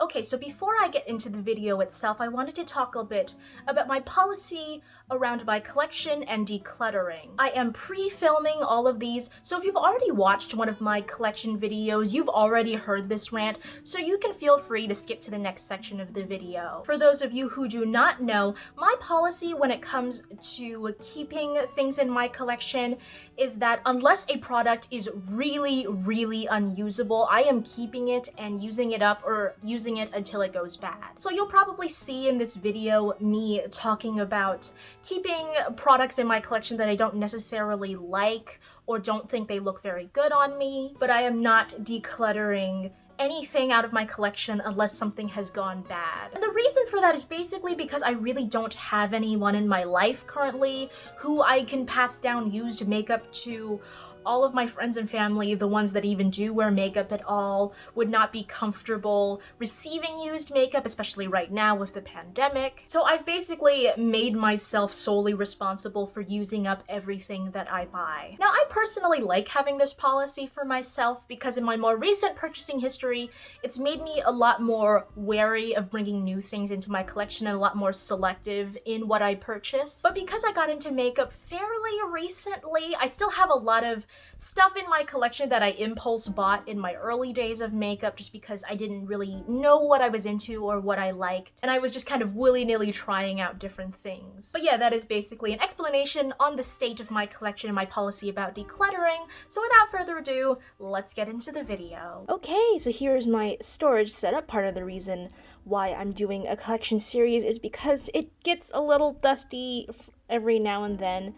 Okay, so before I get into the video itself, I wanted to talk a bit about my policy around my collection and decluttering. I am pre-filming all of these, so if you've already watched one of my collection videos, you've already heard this rant, so you can feel free to skip to the next section of the video. For those of you who do not know, my policy when it comes to keeping things in my collection is that unless a product is really unusable, I am keeping it and using it up or using it until it goes bad. So you'll probably see in this video me talking about keeping products in my collection that I don't necessarily like or don't think they look very good on me, but I am not decluttering anything out of my collection unless something has gone bad. And the reason for that is basically because I really don't have anyone in my life currently who I can pass down used makeup to. All of my friends and family, the ones that even do wear makeup at all, would not be comfortable receiving used makeup, especially right now with the pandemic. So I've basically made myself solely responsible for using up everything that I buy. Now, I personally like having this policy for myself because in my more recent purchasing history, it's made me a lot more wary of bringing new things into my collection and a lot more selective in what I purchase. But because I got into makeup fairly recently, I still have a lot of stuff in my collection that I impulse bought in my early days of makeup just because I didn't really know what I was into or what I liked, and I was just kind of willy-nilly trying out different things. But yeah, that is basically an explanation on the state of my collection and my policy about decluttering, so without further ado, let's get into the video. Okay, so here's my storage setup. Part of the reason why I'm doing a collection series is because it gets a little dusty every now and then.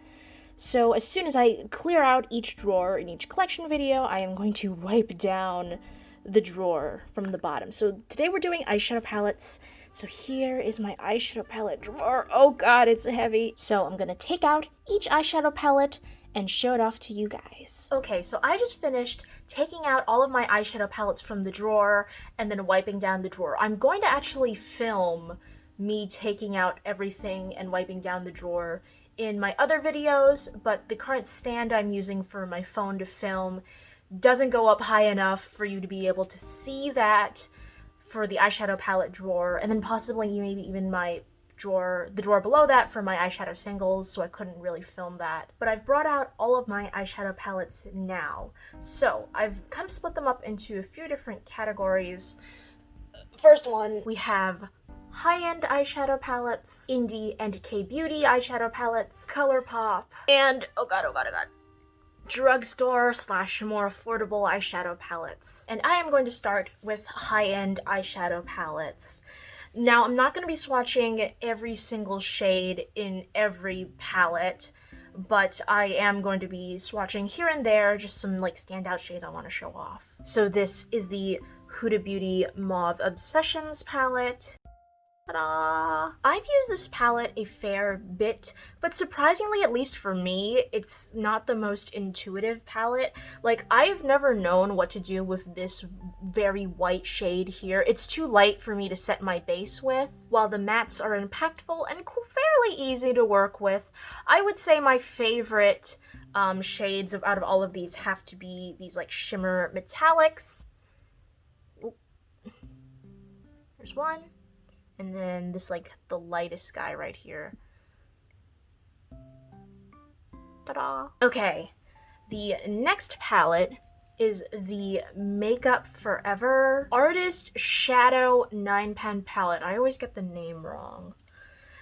So as soon as I clear out each drawer in each collection video, I am going to wipe down the drawer from the bottom. So today we're doing eyeshadow palettes. So here is my eyeshadow palette drawer. Oh god, it's heavy. So I'm gonna take out each eyeshadow palette and show it off to you guys. Okay, so I just finished taking out all of my eyeshadow palettes from the drawer and then wiping down the drawer. I'm going to actually film me taking out everything and wiping down the drawer in my other videos, but the current stand I'm using for my phone to film doesn't go up high enough for you to be able to see that for the eyeshadow palette drawer, and then possibly maybe even my drawer, the drawer below that for my eyeshadow singles, so I couldn't really film that. But I've brought out all of my eyeshadow palettes now. So I've kind of split them up into a few different categories. First one, we have high-end eyeshadow palettes, indie and K-beauty eyeshadow palettes, Colourpop, and oh god, drugstore / more affordable eyeshadow palettes. And I am going to start with high-end eyeshadow palettes. Now, I'm not going to be swatching every single shade in every palette, but I am going to be swatching here and there, just some like standout shades I want to show off. So this is the Huda Beauty Mauve Obsessions palette. Ta-da! I've used this palette a fair bit, but surprisingly, at least for me, it's not the most intuitive palette. Like, I've never known what to do with this very white shade here. It's too light for me to set my base with. While the mattes are impactful and fairly easy to work with, I would say my favorite shades out of all of these have to be these like shimmer metallics. Oop. There's one. And then this, like, the lightest guy right here. Ta-da! Okay, the next palette is the Makeup Forever Artist Shadow 9-pan palette. I always get the name wrong.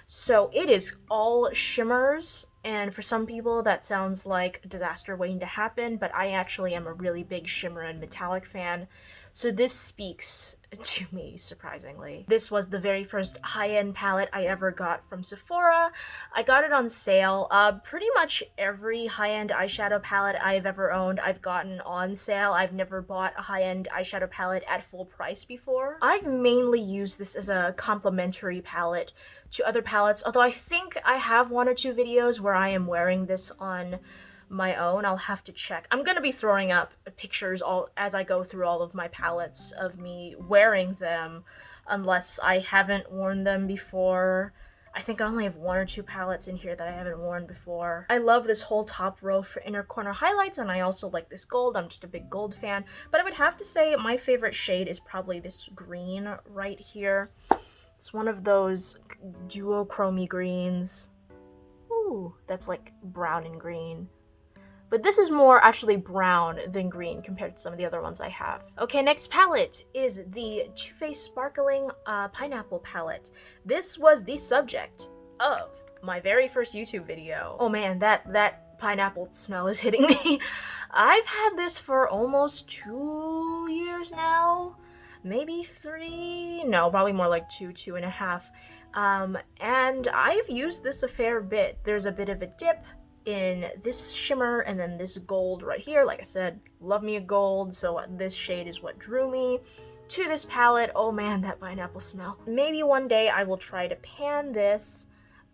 So it is all shimmers, and for some people that sounds like a disaster waiting to happen, but I actually am a really big shimmer and metallic fan, so this speaks to me, surprisingly. This was the very first high-end palette I ever got from Sephora. I got it on sale. Pretty much every high-end eyeshadow palette I've ever owned, I've gotten on sale. I've never bought a high-end eyeshadow palette at full price before. I've mainly used this as a complementary palette to other palettes, although I think I have one or two videos where I am wearing this on my own. I'll have to check. I'm gonna be throwing up pictures as I go through all of my palettes of me wearing them, unless I haven't worn them before. I think I only have 1 or 2 palettes in here that I haven't worn before. I love this whole top row for inner corner highlights, and I also like this gold. I'm just a big gold fan. But I would have to say my favorite shade is probably this green right here. It's one of those duochromy greens. Ooh, that's like brown and green. But this is more actually brown than green compared to some of the other ones I have. Okay, next palette is the Too Faced Sparkling Pineapple palette. This was the subject of my very first YouTube video. Oh man, that pineapple smell is hitting me. I've had this for almost 2 years now. Maybe 3? No, probably more like 2, 2.5. And I've used this a fair bit. There's a bit of a dip in this shimmer and then this gold right here. Like I said, love me a gold, so this shade is what drew me to this palette. Oh man, that pineapple smell. Maybe one day I will try to pan this,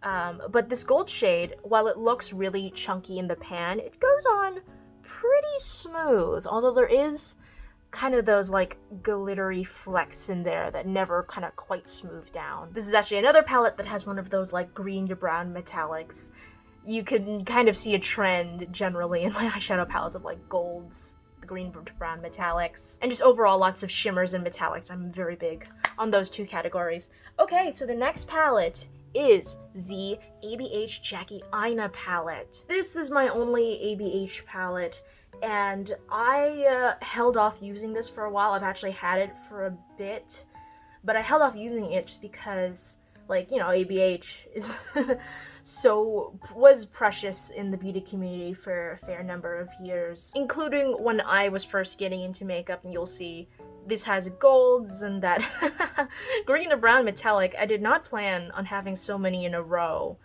but this gold shade, while it looks really chunky in the pan, it goes on pretty smooth, although there is kind of those like glittery flecks in there that never kind of quite smooth down. This is actually another palette that has one of those like green to brown metallics. You can kind of see a trend generally in my eyeshadow palettes of like golds, the green to brown metallics, and just overall lots of shimmers and metallics. I'm very big on those 2 categories. Okay, so the next palette is the ABH Jackie Aina palette. This is my only ABH palette, and I held off using this for a while. I've actually had it for a bit, but I held off using it just because, like, you know, ABH is was precious in the beauty community for a fair number of years, including when I was first getting into makeup. And you'll see this has golds and that green to brown metallic. I did not plan on having so many in a row,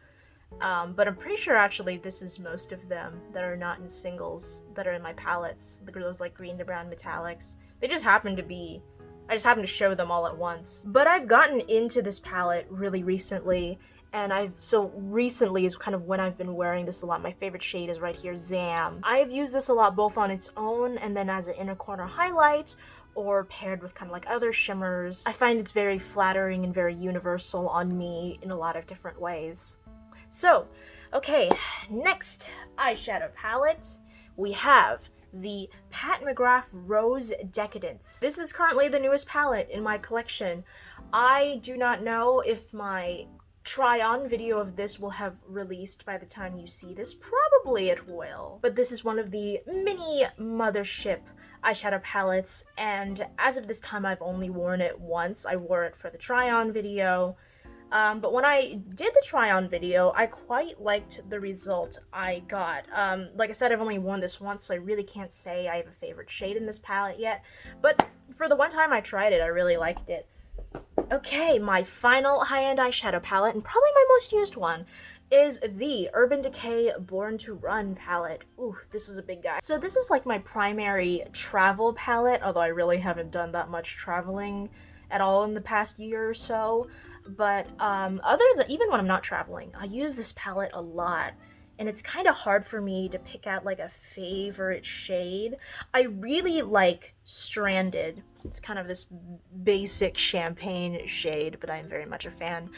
but I'm pretty sure actually this is most of them that are not in singles that are in my palettes. Those like green to brown metallics. They just happen to be, I just happened to show them all at once. But I've gotten into this palette really recently, and so recently is kind of when I've been wearing this a lot. My favorite shade is right here, Zam. I've used this a lot both on its own and then as an inner corner highlight, or paired with kind of like other shimmers. I find it's very flattering and very universal on me in a lot of different ways. So, okay, next eyeshadow palette, we have the Pat McGrath Rose Decadence. This is currently the newest palette in my collection. I do not know if my try-on video of this will have released by the time you see this. Probably it will. But this is one of the mini Mothership eyeshadow palettes, and as of this time I've only worn it once. I wore it for the try-on video. But when I did the try-on video, I quite liked the result I got. Like I said, I've only worn this once, so I really can't say I have a favorite shade in this palette yet. But for the one time I tried it, I really liked it. Okay, my final high-end eyeshadow palette, and probably my most used one, is the Urban Decay Born to Run palette. Ooh, this is a big guy. So this is like my primary travel palette, although I really haven't done that much traveling at all in the past year or so. But even when I'm not traveling, I use this palette a lot, and it's kind of hard for me to pick out like a favorite shade. I really like Stranded. It's kind of this basic champagne shade, but I'm very much a fan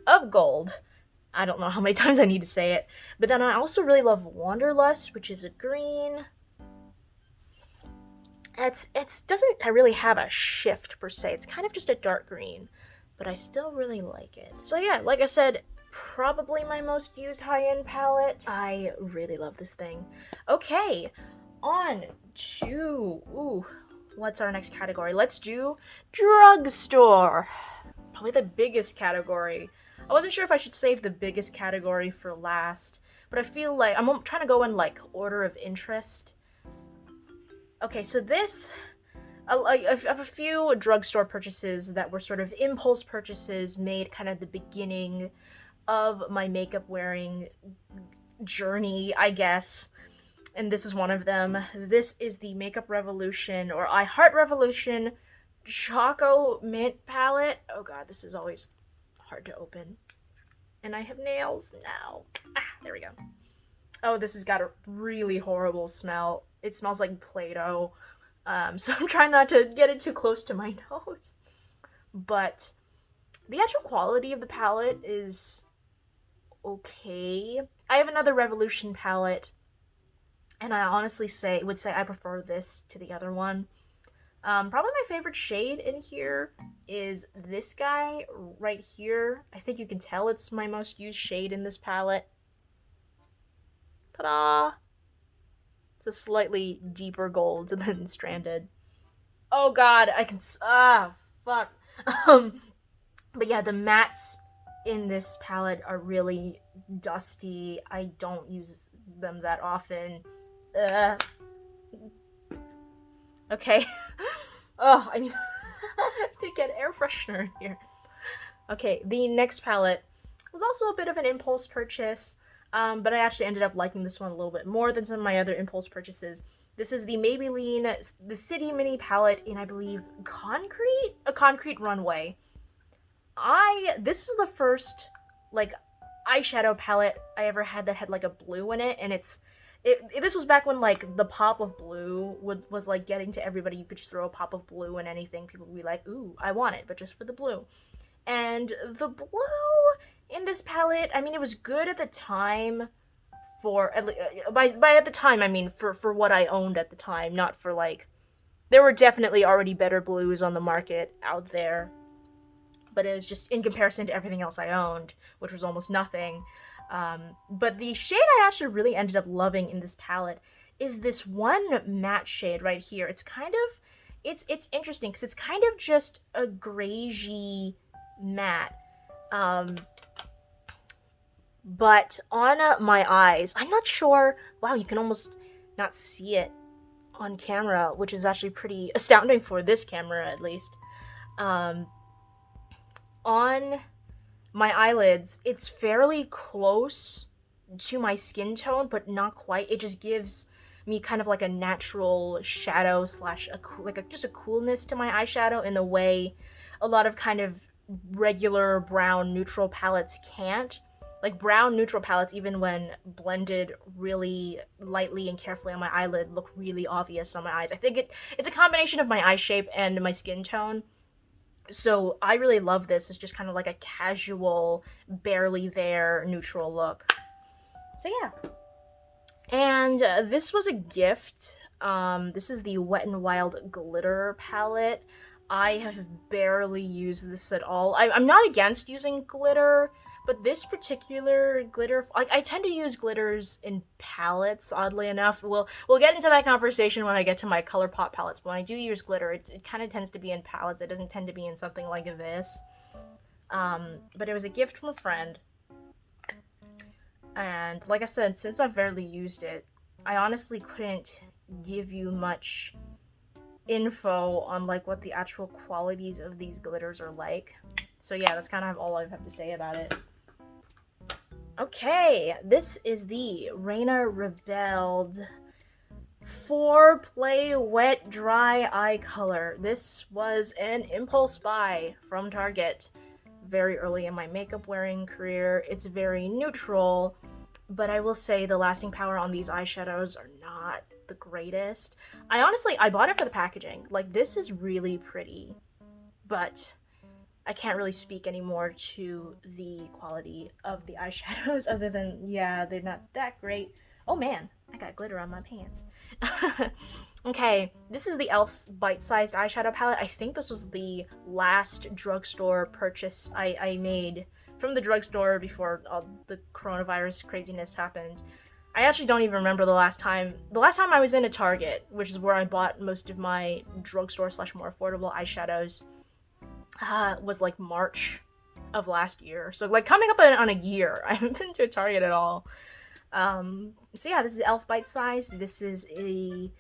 of Gold. I don't know how many times I need to say it. But then I also really love Wanderlust, which is a green. It doesn't really have a shift per se. It's kind of just a dark green, but I still really like it. So yeah, like I said, probably my most used high-end palette. I really love this thing. Okay, on to, what's our next category? Let's do drugstore. Probably the biggest category. I wasn't sure if I should save the biggest category for last, but I feel like I'm trying to go in like order of interest. Okay, so this, I have a few drugstore purchases that were sort of impulse purchases made kind of the beginning of my makeup wearing journey, I guess. And this is one of them. This is the Makeup Revolution, or I Heart Revolution Choco Mint palette. Oh god, this is always hard to open. And I have nails now. There we go. Oh, this has got a really horrible smell. It smells like Play-Doh. So I'm trying not to get it too close to my nose. But the actual quality of the palette is okay. I have another Revolution palette, and I honestly would say I prefer this to the other one. Probably my favorite shade in here is this guy right here. I think you can tell it's my most used shade in this palette. Ta-da! It's a slightly deeper gold than Stranded. Oh god, I can... fuck. But yeah, the mattes in this palette are really dusty. I don't use them that often. Okay. Oh, I need to get air freshener in here. Okay, the next palette was also a bit of an impulse purchase, but I actually ended up liking this one a little bit more than some of my other impulse purchases. This is the Maybelline, the City Mini palette in, I believe, a concrete runway. This is the first, like, eyeshadow palette I ever had that had, like, a blue in it, and this was back when, like, the pop of blue was like, getting to everybody. You could just throw a pop of blue in anything. People would be like, ooh, I want it, but just for the blue. And the blue in this palette, I mean, it was good at the time by at the time, I mean, for what I owned at the time, not for, like, there were definitely already better blues on the market out there, but it was just in comparison to everything else I owned, which was almost nothing. But the shade I actually really ended up loving in this palette is this one matte shade right here. It's kind of, it's interesting because it's kind of just a greigey matte. But on my eyes, I'm not sure, wow, you can almost not see it on camera, which is actually pretty astounding for this camera, at least. On my eyelids, it's fairly close to my skin tone, but not quite. It just gives me kind of like a natural shadow slash just a coolness to my eyeshadow in the way a lot of kind of regular brown neutral palettes can't. Like, brown neutral palettes, even when blended really lightly and carefully on my eyelid, look really obvious on my eyes. I think it's a combination of my eye shape and my skin tone. So I really love this. It's just kind of like a casual, barely there neutral look. So yeah. And this was a gift. This is the Wet n Wild Glitter palette. I have barely used this at all. I'm not against using glitter, but this particular glitter, I tend to use glitters in palettes, oddly enough. We'll get into that conversation when I get to my Colourpop palettes, but when I do use glitter, it kind of tends to be in palettes. It doesn't tend to be in something like this. But it was a gift from a friend. And like I said, since I've barely used it, I honestly couldn't give you much info on, like, what the actual qualities of these glitters are like. So yeah, that's kind of all I have to say about it. Okay, this is the Reina Rebelde 4-Play Wet Dry Eye Color. This was an impulse buy from Target very early in my makeup wearing career. It's very neutral, but I will say the lasting power on these eyeshadows are not the greatest. I bought it for the packaging. Like, this is really pretty, but I can't really speak anymore to the quality of the eyeshadows other than, yeah, they're not that great. Oh man, I got glitter on my pants. Okay, this is the e.l.f.'s bite-sized eyeshadow palette. I think this was the last drugstore purchase I made from the drugstore before all the coronavirus craziness happened. I actually don't even remember the last time I was in a Target, which is where I bought most of my drugstore slash more affordable eyeshadows. Was like March of last year. So, like, coming up on a year. I haven't been to a Target at all. So yeah, this is e.l.f. Bite Size. This is a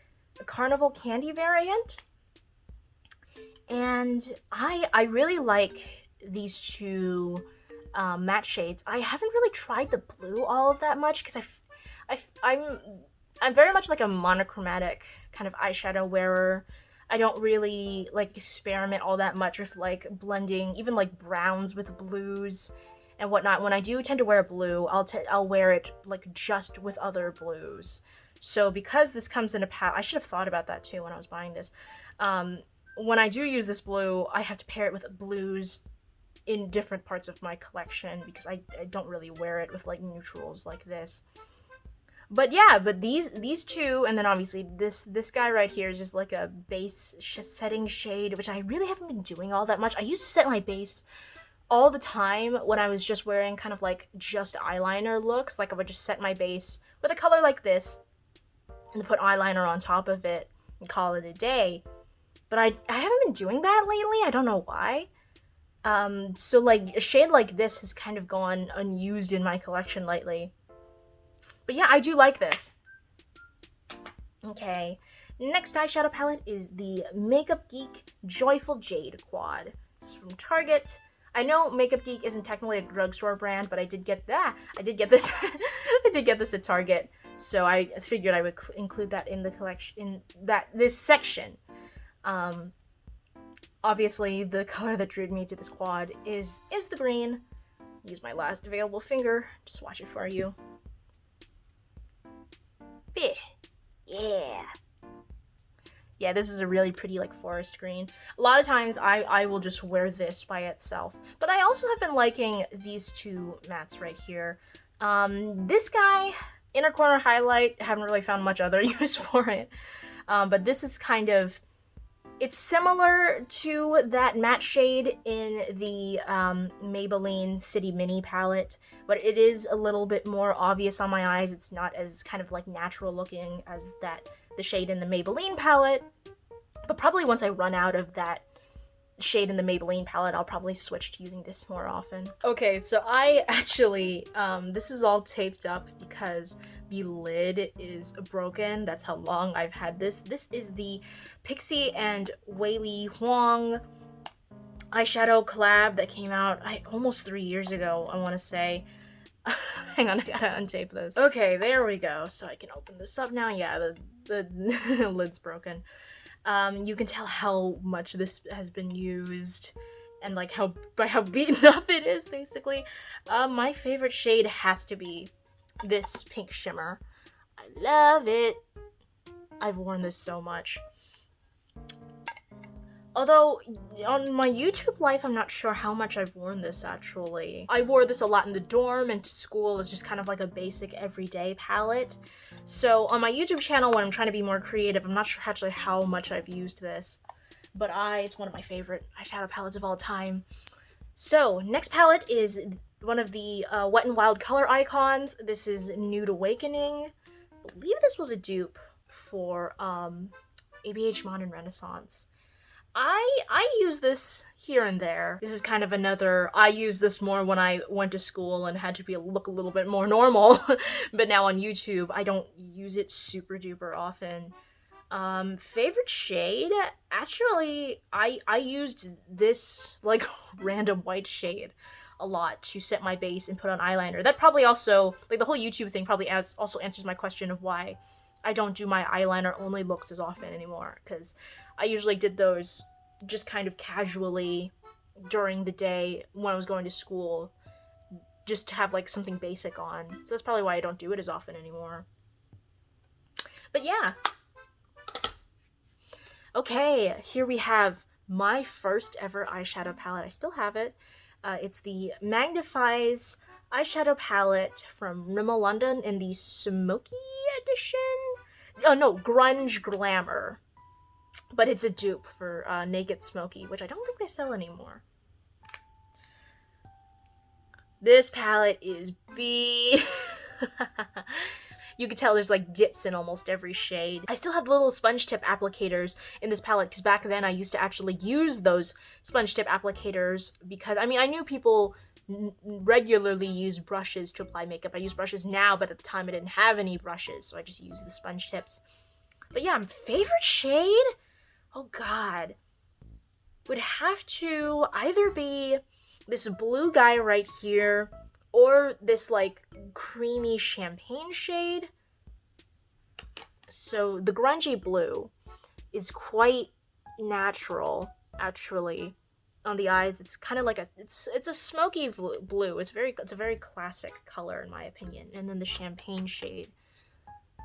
Carnival candy variant. And I really like these two matte shades. I haven't really tried the blue all of that much because I'm very much like a monochromatic kind of eyeshadow wearer. I don't really, like, experiment all that much with, like, blending even, like, browns with blues and whatnot. When I do tend to wear a blue, I'll wear it, like, just with other blues. So because this comes in a palette, I should have thought about that too when I was buying this. When I do use this blue, I have to pair it with blues in different parts of my collection because I don't really wear it with like neutrals like this. But yeah, but these two, and then obviously this guy right here is just like a base setting shade, which I really haven't been doing all that much. I used to set my base all the time when I was just wearing kind of like just eyeliner looks. Like I would just set my base with a color like this and put eyeliner on top of it and call it a day. But I haven't been doing that lately. I don't know why. So like a shade like this has kind of gone unused in my collection lately. But yeah, I do like this. Okay, next eyeshadow palette is the Makeup Geek Joyful Jade Quad. This is from Target. I know Makeup Geek isn't technically a drugstore brand, but I did get that. I did get this. I did get this at Target, so I figured I would include that in the collection, this section. Obviously, the color that drew me to this quad is the green. Use my last available finger. Just swatch it for you. Yeah. Yeah, this is a really pretty like forest green. A lot of times I will just wear this by itself. But I also have been liking these two mattes right here. This guy, inner corner highlight, haven't really found much other use for it. But this is kind of, it's similar to that matte shade in the Maybelline City Mini palette, but it is a little bit more obvious on my eyes. It's not as kind of like natural looking as the shade in the Maybelline palette. But probably once I run out of that shade in the Maybelline palette, I'll probably switch to using this more often. Okay, so I actually, this is all taped up because the lid is broken. That's how long I've had this. This is the Pixi and Weylie Huang eyeshadow collab that came out almost 3 years ago, I want to say. Hang on, I gotta untape this. Okay, there we go. So I can open this up now. Yeah, the lid's broken. You can tell how much this has been used and like how beaten up it is, basically. My favorite shade has to be this pink shimmer. I love it. I've worn this so much. Although, on my YouTube life, I'm not sure how much I've worn this, actually. I wore this a lot in the dorm and to school as just kind of like a basic everyday palette. So, on my YouTube channel, when I'm trying to be more creative, I'm not sure actually how much I've used this. But it's one of my favorite eyeshadow palettes of all time. So, next palette is one of the Wet n Wild color icons. This is Nude Awakening. I believe this was a dupe for ABH Modern Renaissance. I use this here and there. This is kind of another, I use this more when I went to school and had to look a little bit more normal. But now on YouTube, I don't use it super duper often. Favorite shade? Actually, I used this like random white shade a lot to set my base and put on eyeliner. That probably also, like the whole YouTube thing probably also answers my question of why I don't do my eyeliner only looks as often anymore, because I usually did those just kind of casually during the day when I was going to school, just to have like something basic on. So that's probably why I don't do it as often anymore. But yeah. Okay, here we have my first ever eyeshadow palette. I still have it. It's the Magnifies eyeshadow palette from Rimmel London in the Smoky edition. Oh no, Grunge Glamour. But it's a dupe for Naked Smoky, which I don't think they sell anymore. This palette is You can tell there's like dips in almost every shade. I still have little sponge tip applicators in this palette because back then I used to actually use those sponge tip applicators because, I mean, I knew people regularly use brushes to apply makeup. I use brushes now, but at the time I didn't have any brushes, so I just used the sponge tips. But yeah, favorite shade? Oh god. Would have to either be this blue guy right here or this like creamy champagne shade. So the grungy blue is quite natural, actually, on the eyes. It's kind of like it's a smoky blue. It's a very classic color in my opinion. And then the champagne shade.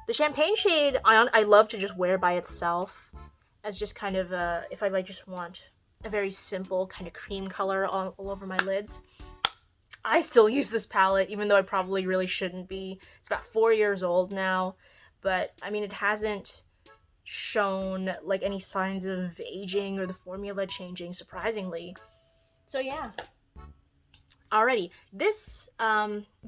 The champagne shade I love to just wear by itself as just kind of if I like just want a very simple kind of cream color all over my lids. I still use this palette, even though I probably really shouldn't be. It's about 4 years old now, but I mean, it hasn't shown like any signs of aging or the formula changing, surprisingly. So yeah. Alrighty, this,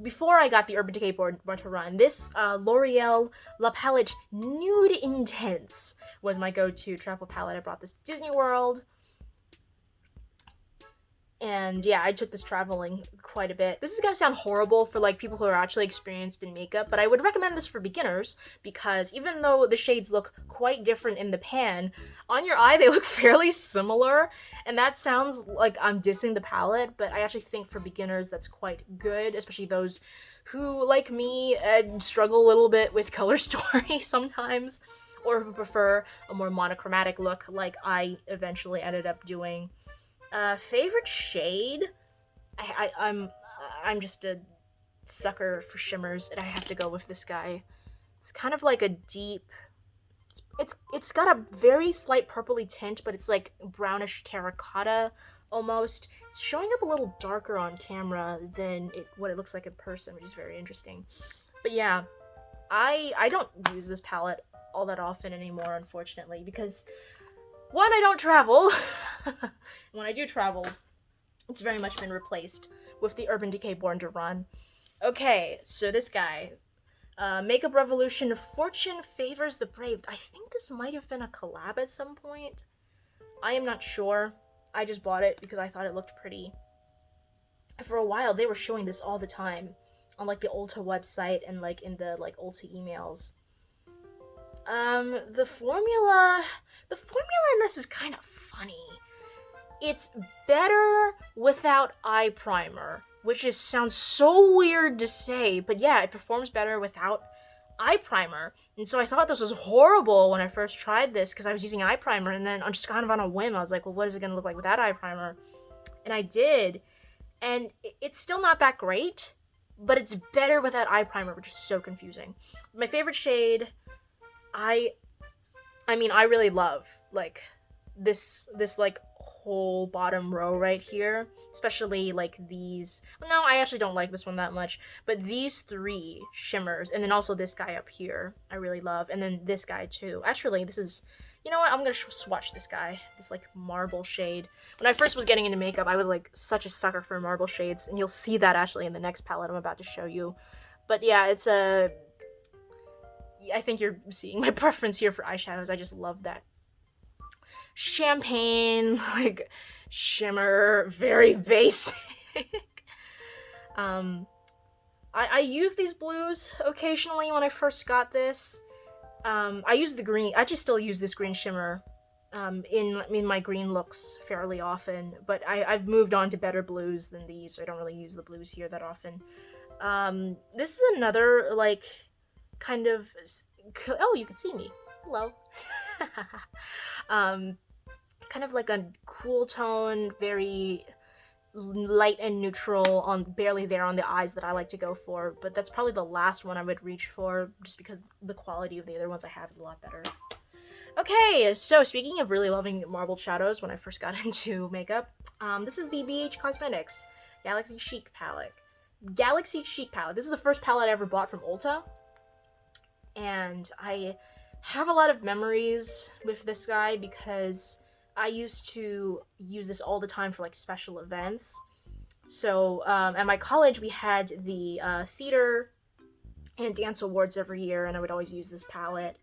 before I got the Urban Decay board to run, this L'Oreal La Palette Nude Intense was my go-to travel palette. I brought this to Disney World. And yeah, I took this traveling quite a bit. This is gonna sound horrible for like people who are actually experienced in makeup, but I would recommend this for beginners because even though the shades look quite different in the pan, on your eye they look fairly similar. And that sounds like I'm dissing the palette, but I actually think for beginners that's quite good, especially those who, like me, struggle a little bit with color story sometimes, or who prefer a more monochromatic look like I eventually ended up doing. Favorite shade? I'm just a sucker for shimmers, and I have to go with this guy. It's kind of like a deep. It's got a very slight purpley tint, but it's like brownish terracotta almost. It's showing up a little darker on camera than what it looks like in person, which is very interesting. But yeah, I don't use this palette all that often anymore, unfortunately, because one, I don't travel. When I do travel, it's very much been replaced with the Urban Decay Born to Run. Okay, so this guy. Makeup Revolution, Fortune Favors the Brave. I think this might have been a collab at some point. I am not sure. I just bought it because I thought it looked pretty. For a while, they were showing this all the time on like the Ulta website and like in the like Ulta emails. The formula in this is kind of funny. It's better without eye primer, which sounds so weird to say, but yeah, it performs better without eye primer. And so I thought this was horrible when I first tried this because I was using eye primer, and then I'm just kind of on a whim. I was like, well, what is it going to look like without eye primer? And I did, and it's still not that great, but it's better without eye primer, which is so confusing. My favorite shade, I mean, I really love, like, this like whole bottom row right here, especially like these. No, I actually don't like this one that much, but these three shimmers, and then also this guy up here, I really love, and then this guy too. Actually, this is, you know what, I'm gonna swatch this guy, this like marble shade. When I first was getting into makeup, I was like such a sucker for marble shades, and you'll see that actually in the next palette I'm about to show you. But yeah, it's a, I think you're seeing my preference here for eyeshadows. I just love that champagne, like, shimmer, very basic. I use these blues occasionally when I first got this. I use the green, I just still use this green shimmer in my green looks fairly often, but I've moved on to better blues than these, so I don't really use the blues here that often. This is another, like, kind of, oh, you can see me. Hello. Kind of like a cool tone, very light and neutral, on barely there on the eyes that I like to go for, but that's probably the last one I would reach for, just because the quality of the other ones I have is a lot better. Okay, so speaking of really loving marbled shadows when I first got into makeup, this is the BH Cosmetics Galaxy Chic palette. Galaxy Chic palette. This is the first palette I ever bought from Ulta, and I have a lot of memories with this guy because I used to use this all the time for like special events. So at my college we had the theater and dance awards every year, and I would always use this palette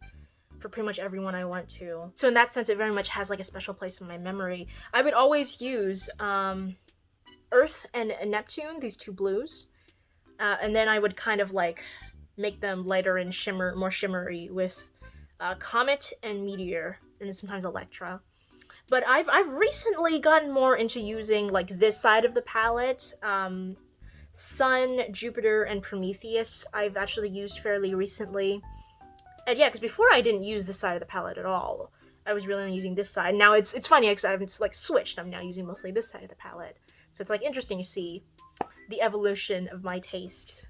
for pretty much everyone I went to. So in that sense, it very much has like a special place in my memory. I would always use Earth and Neptune, these two blues, and then I would kind of like make them lighter and more shimmery with Comet and Meteor, and then sometimes Electra. But I've recently gotten more into using like this side of the palette. Sun, Jupiter, and Prometheus I've actually used fairly recently. And yeah, because before I didn't use this side of the palette at all. I was really only using this side. Now it's funny because I've like switched. I'm now using mostly this side of the palette. So it's like interesting to see the evolution of my taste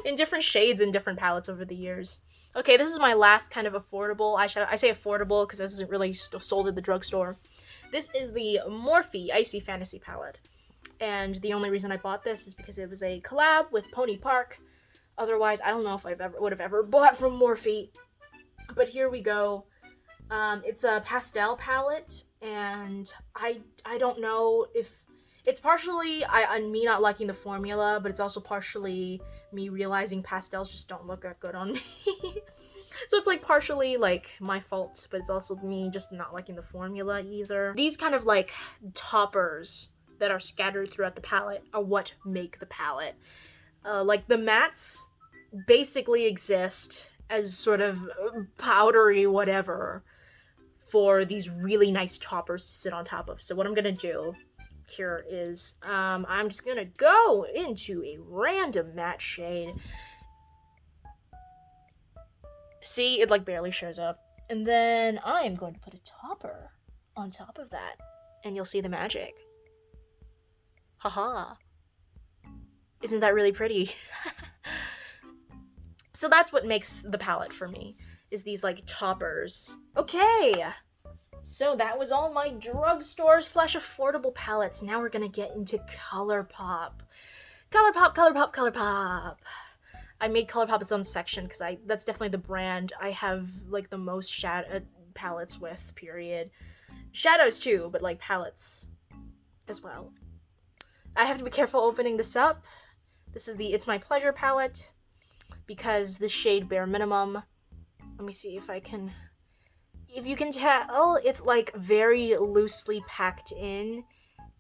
in different shades and different palettes over the years. Okay, this is my last kind of affordable eyeshadow. I say affordable because this isn't really sold at the drugstore. This is the Morphe Icy Fantasy palette. And the only reason I bought this is because it was a collab with Pony Park. Otherwise, I don't know if I would have ever bought from Morphe. But here we go. It's a pastel palette, and I don't know if it's partially me not liking the formula, but it's also partially me realizing pastels just don't look that good on me. So it's like partially like my fault, but it's also me just not liking the formula either. These kind of like toppers that are scattered throughout the palette are what make the palette. Like the mattes basically exist as sort of powdery whatever for these really nice toppers to sit on top of. So what I'm gonna do here is I'm just gonna go into a random matte shade. See, it like barely shows up. And then I am going to put a topper on top of that, and you'll see the magic. Haha. Isn't that really pretty? So that's what makes the palette for me, is these like toppers. Okay, so that was all my drugstore / affordable palettes. Now we're gonna get into Colourpop. Colourpop, Colourpop, Colourpop. I made Colourpop its own section because that's definitely the brand I have like the most palettes with, period. Shadows too, but like palettes as well. I have to be careful opening this up. This is the It's My Pleasure palette because the shade Bare Minimum. Let me see if you can tell, it's like very loosely packed in,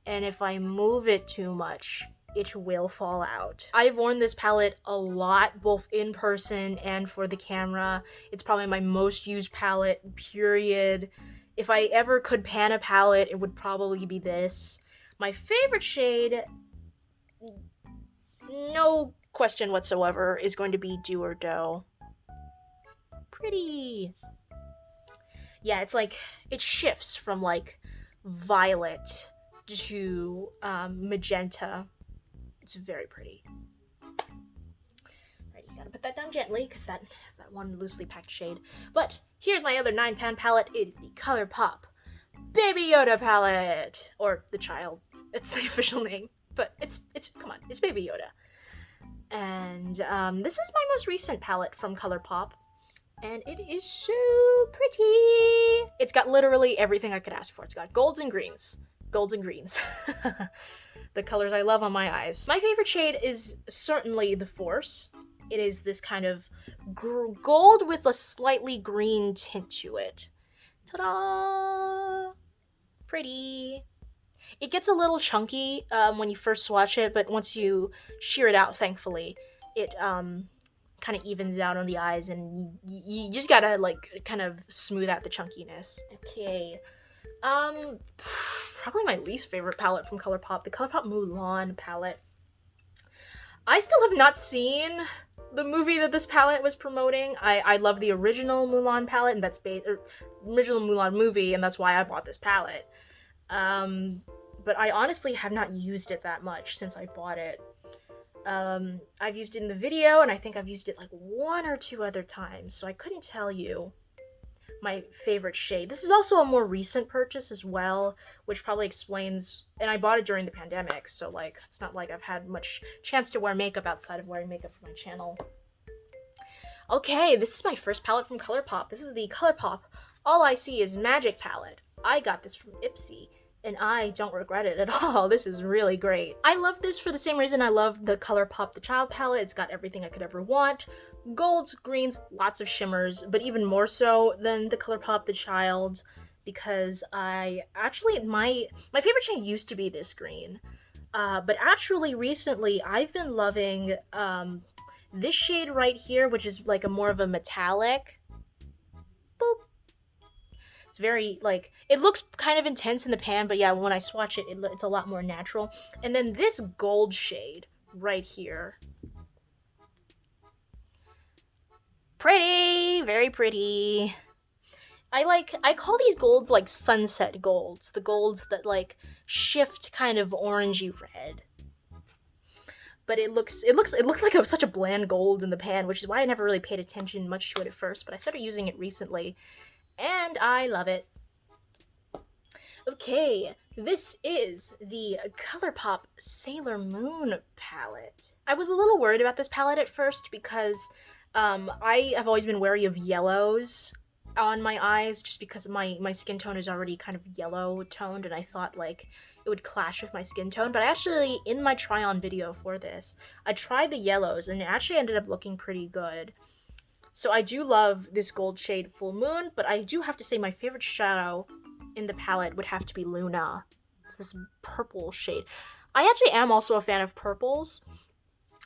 and if I move it too much, it will fall out. I've worn this palette a lot, both in person and for the camera. It's probably my most used palette, period. If I ever could pan a palette, it would probably be this. My favorite shade, no question whatsoever, is going to be Do or Dough. Pretty. Yeah, it's like, it shifts from like violet to magenta. It's very pretty. Alright, you gotta put that down gently, because that one loosely packed shade. But here's my other 9-pan palette. It is the Colourpop Baby Yoda palette. Or the child. It's the official name. But it's come on, it's Baby Yoda. And this is my most recent palette from Colourpop. And it is so pretty. It's got literally everything I could ask for. It's got golds and greens. Golds and greens. The colors I love on my eyes. My favorite shade is certainly the Force. It is this kind of gold with a slightly green tint to it. Ta-da! Pretty. It gets a little chunky when you first swatch it, but once you shear it out, thankfully, it kind of evens out on the eyes, and you just gotta like kind of smooth out the chunkiness. Okay. Probably my least favorite palette from Colourpop, the Colourpop Mulan palette. I still have not seen the movie that this palette was promoting. I love the original Mulan palette, and that's original Mulan movie, and that's why I bought this palette. But I honestly have not used it that much since I bought it. I've used it in the video, and I think I've used it like 1 or 2 other times, so I couldn't tell you my favorite shade. This is also a more recent purchase as well, which probably explains, and I bought it during the pandemic, so like it's not like I've had much chance to wear makeup outside of wearing makeup for my channel. Okay, this is my first palette from Colourpop. This is the Colourpop All I See Is Magic palette. I got this from Ipsy, and I don't regret it at all. This is really great. I love this for the same reason I love the Colourpop The Child palette. It's got everything I could ever want. Golds, greens, lots of shimmers, but even more so than the Colourpop The Child, because my favorite shade used to be this green. But actually recently I've been loving this shade right here, which is like a more of a metallic. Boop. It's very, like, it looks kind of intense in the pan, but yeah, when I swatch it, it's a lot more natural. And then this gold shade right here. Pretty, very pretty. I call these golds like sunset golds, the golds that like shift kind of orangey red. But it looks like such a bland gold in the pan, which is why I never really paid attention much to it at first, but I started using it recently, and I love it. Okay, this is the Colourpop Sailor Moon palette. I was a little worried about this palette at first because I have always been wary of yellows on my eyes just because my skin tone is already kind of yellow toned, and I thought like it would clash with my skin tone. But I actually, in my try on video for this, I tried the yellows and it actually ended up looking pretty good. So I do love this gold shade Full Moon, but I do have to say my favorite shadow in the palette would have to be Luna. It's this purple shade. I actually am also a fan of purples.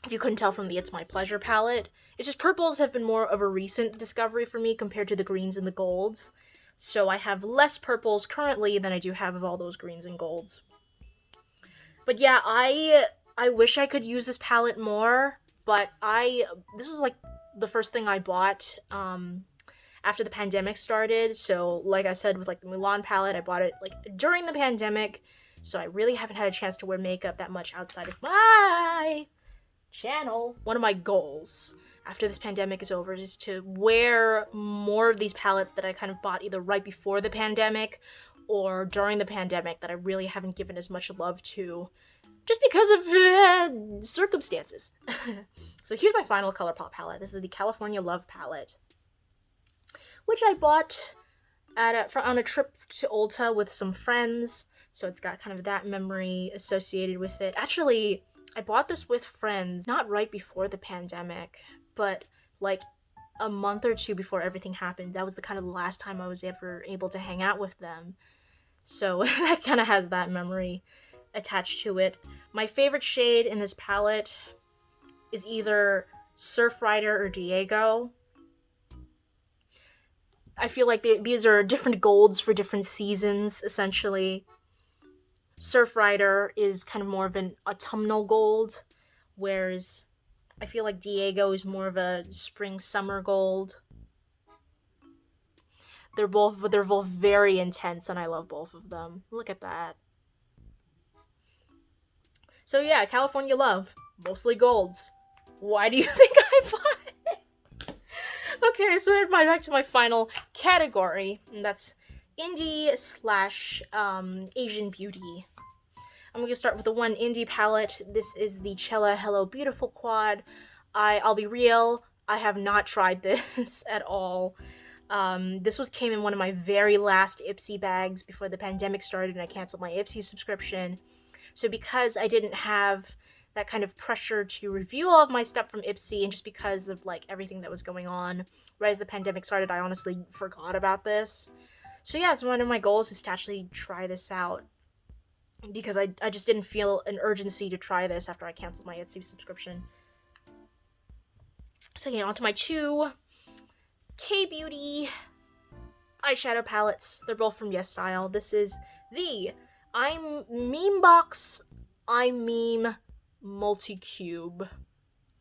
If you couldn't tell from the It's My Pleasure palette, it's just purples have been more of a recent discovery for me compared to the greens and the golds. So I have less purples currently than I do have of all those greens and golds. But yeah, I wish I could use this palette more, but this is like the first thing I bought after the pandemic started. So like I said with like the Mulan palette, I bought it like during the pandemic, so I really haven't had a chance to wear makeup that much outside of my channel. One of my goals after this pandemic is over is to wear more of these palettes that I kind of bought either right before the pandemic or during the pandemic that I really haven't given as much love to just because of circumstances. So here's my final Colourpop palette. This is the California Love palette, which I bought on a trip to Ulta with some friends, so it's got kind of that memory associated with it. Actually, I bought this with friends, not right before the pandemic, but like a month or two before everything happened. That was the kind of the last time I was ever able to hang out with them. So that kind of has that memory attached to it. My favorite shade in this palette is either Surfrider or Diego. I feel like these are different golds for different seasons, essentially. Surfrider is kind of more of an autumnal gold, whereas I feel like Diego is more of a spring-summer gold. They're both very intense, and I love both of them. Look at that. So yeah, California Love, mostly golds. Why do you think I bought it? Okay, so back to my final category, and that's indie / Asian beauty. I'm gonna start with the one indie palette. This is the Cella Hello Beautiful quad. I'll be real, I have not tried this at all. This came in one of my very last Ipsy bags before the pandemic started and I canceled my Ipsy subscription. So because I didn't have that kind of pressure to review all of my stuff from Ipsy, and just because of like everything that was going on right as the pandemic started, I honestly forgot about this. So yeah, it's one of my goals is to actually try this out, because I just didn't feel an urgency to try this after I canceled my Etsy subscription. So yeah, on to my two K-Beauty eyeshadow palettes. They're both from Yes Style. This is the Memebox iMeme Multi-Cube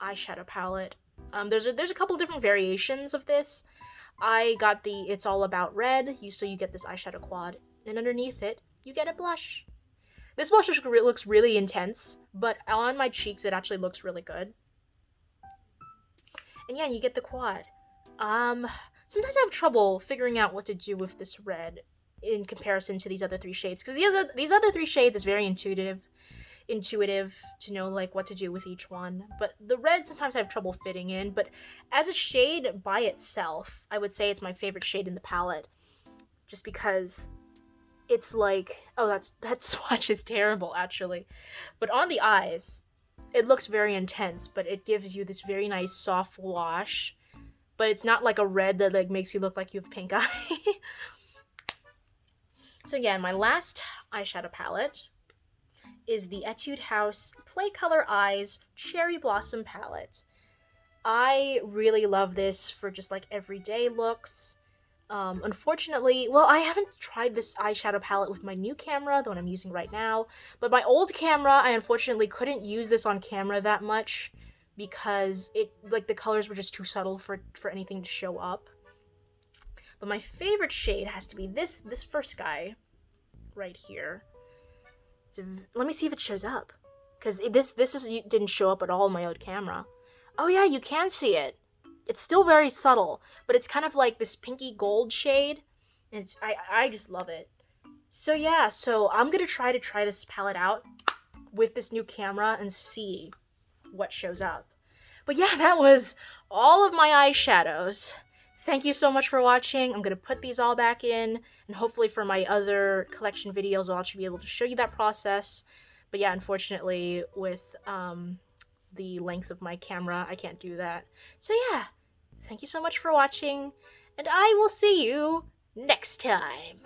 eyeshadow palette. There's a couple different variations of this. I got the It's All About Red, so you get this eyeshadow quad, and underneath it, you get a blush. This blush looks really intense, but on my cheeks it actually looks really good. And yeah, you get the quad. Sometimes I have trouble figuring out what to do with this red in comparison to these other three shades, because these other three shades is very intuitive to know like what to do with each one, but the red sometimes I have trouble fitting in. But as a shade by itself, I would say it's my favorite shade in the palette, just because it's like, oh, that swatch is terrible actually, but on the eyes it looks very intense, but it gives you this very nice soft wash, but it's not like a red that like makes you look like you have pink eye. So yeah, my last eyeshadow palette is the Etude House Play Color Eyes Cherry Blossom palette. I really love this for just like everyday looks. Unfortunately, well, I haven't tried this eyeshadow palette with my new camera, the one I'm using right now, but my old camera, I unfortunately couldn't use this on camera that much because the colors were just too subtle for anything to show up. But my favorite shade has to be this first guy right here. Let me see if it shows up, because this didn't show up at all on my old camera. Oh yeah, you can see it. It's still very subtle, but it's kind of like this pinky gold shade, and I just love it. So yeah, so I'm gonna try this palette out with this new camera and see what shows up. But yeah, that was all of my eyeshadows. Thank you so much for watching. I'm gonna put these all back in, and hopefully for my other collection videos, I'll actually be able to show you that process. But yeah, unfortunately, with the length of my camera, I can't do that. So yeah, thank you so much for watching, and I will see you next time.